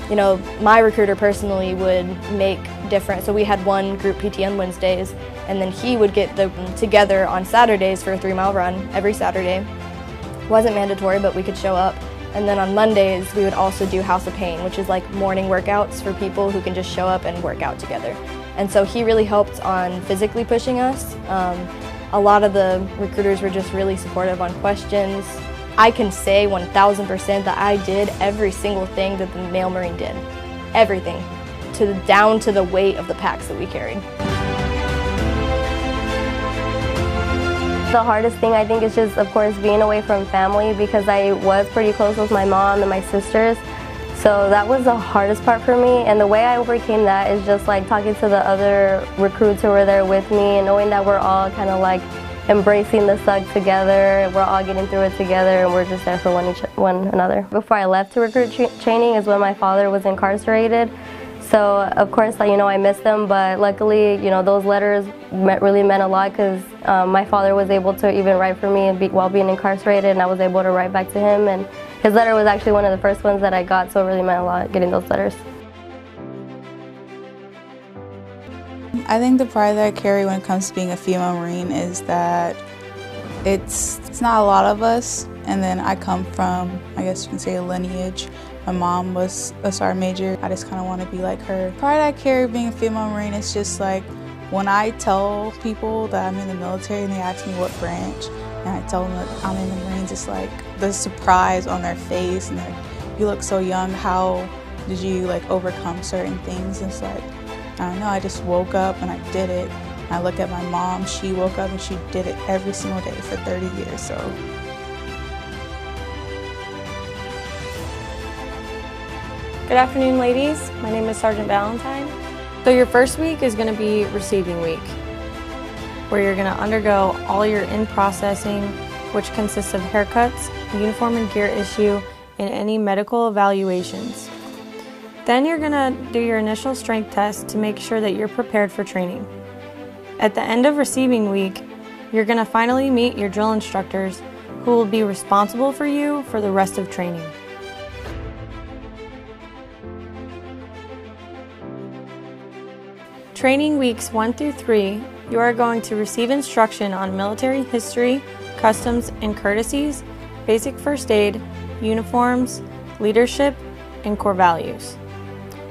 You know, my recruiter personally would make different, so we had one group PT on Wednesdays, and then he would get them together on Saturdays for a 3-mile run every Saturday. Wasn't mandatory, but we could show up. And then on Mondays, we would also do House of Pain, which is like morning workouts for people who can just show up and work out together. And so he really helped on physically pushing us. A lot of the recruiters were just really supportive on questions. I can say 1000% that I did every single thing that the male Marine did. Everything, down to the weight of the packs that we carried. The hardest thing I think is just, of course, being away from family, because I was pretty close with my mom and my sisters. So that was the hardest part for me, and the way I overcame that is just like talking to the other recruits who were there with me and knowing that we're all kind of like embracing the SUG together. We're all getting through it together, and we're just there for one another. Before I left to recruit training is when my father was incarcerated. So of course, you know, I missed them, but luckily, you know, those letters really meant a lot, because my father was able to even write for me while being incarcerated, and I was able to write back to him, and his letter was actually one of the first ones that I got, so it really meant a lot getting those letters. I think the pride that I carry when it comes to being a female Marine is that it's not a lot of us, and then I come from, I guess you can say, a lineage. My mom was a sergeant major. I just kind of want to be like her. The pride I carry being a female Marine is just like when I tell people that I'm in the military and they ask me what branch, and I tell them that I'm in the Marines, it's like the surprise on their face, and they're like, you look so young, how did you like overcome certain things? And it's like, I don't know, I just woke up and I did it. I look at my mom, she woke up and she did it every single day for 30 years, so. Good afternoon, ladies. My name is Sergeant Valentine. So your first week is going to be receiving week, where you're going to undergo all your in-processing, which consists of haircuts, uniform and gear issue, and any medical evaluations. Then you're going to do your initial strength test to make sure that you're prepared for training. At the end of receiving week, you're going to finally meet your drill instructors, who will be responsible for you for the rest of training. Training weeks 1 through 3, you are going to receive instruction on military history, customs and courtesies, basic first aid, uniforms, leadership, and core values.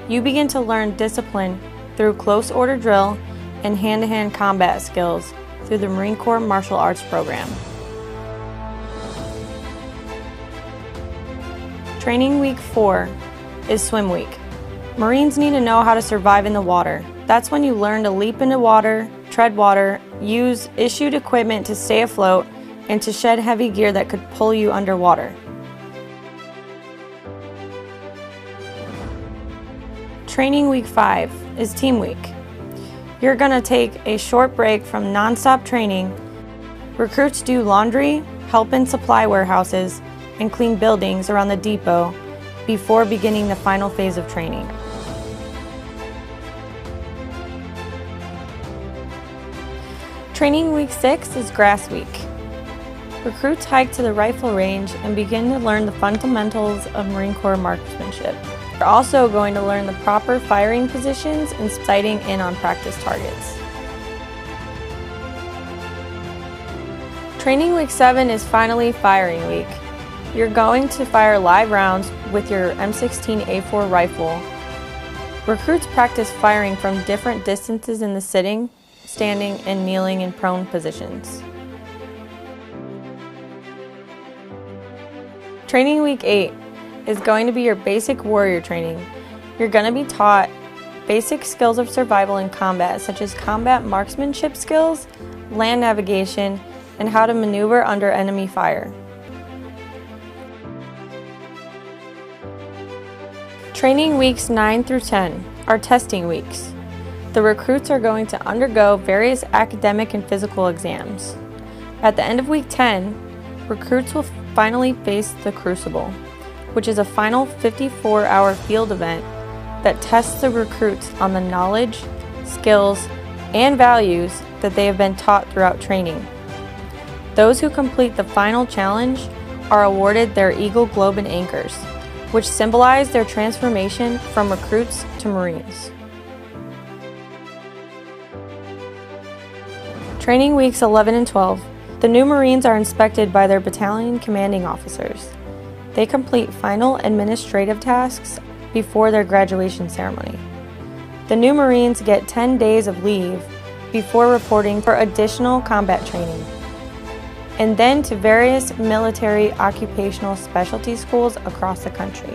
You begin to learn discipline through close order drill and hand-to-hand combat skills through the Marine Corps Martial Arts program. Training week 4 is swim week. Marines need to know how to survive in the water. That's when you learn to leap into water, tread water, use issued equipment to stay afloat, and to shed heavy gear that could pull you underwater. Training week 5 is team week. You're going to take a short break from non-stop training. Recruits do laundry, help in supply warehouses, and clean buildings around the depot before beginning the final phase of training. Training week 6 is grass week. Recruits hike to the rifle range and begin to learn the fundamentals of Marine Corps marksmanship. You're also going to learn the proper firing positions and sighting in on practice targets. Training week 7 is finally firing week. You're going to fire live rounds with your M16A4 rifle. Recruits practice firing from different distances in the sitting, standing, and kneeling and prone positions. Training week 8 is going to be your basic warrior training. You're going to be taught basic skills of survival in combat, such as combat marksmanship skills, land navigation, and how to maneuver under enemy fire. Training weeks 9 through 10 are testing weeks. The recruits are going to undergo various academic and physical exams. At the end of week 10, recruits will finally face the Crucible, which is a final 54-hour field event that tests the recruits on the knowledge, skills, and values that they have been taught throughout training. Those who complete the final challenge are awarded their Eagle Globe and Anchors, which symbolize their transformation from recruits to Marines. Training weeks 11 and 12, the new Marines are inspected by their battalion commanding officers. They complete final administrative tasks before their graduation ceremony. The new Marines get 10 days of leave before reporting for additional combat training, and then to various military occupational specialty schools across the country.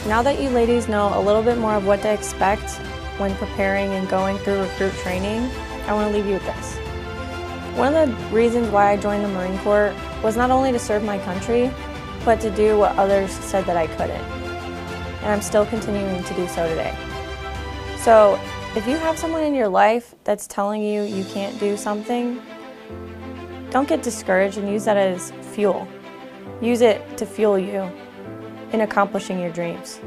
Now that you ladies know a little bit more of what to expect when preparing and going through recruit training, I want to leave you with this. One of the reasons why I joined the Marine Corps was not only to serve my country, but to do what others said that I couldn't. And I'm still continuing to do so today. So if you have someone in your life that's telling you you can't do something, don't get discouraged and use that as fuel. Use it to fuel you in accomplishing your dreams.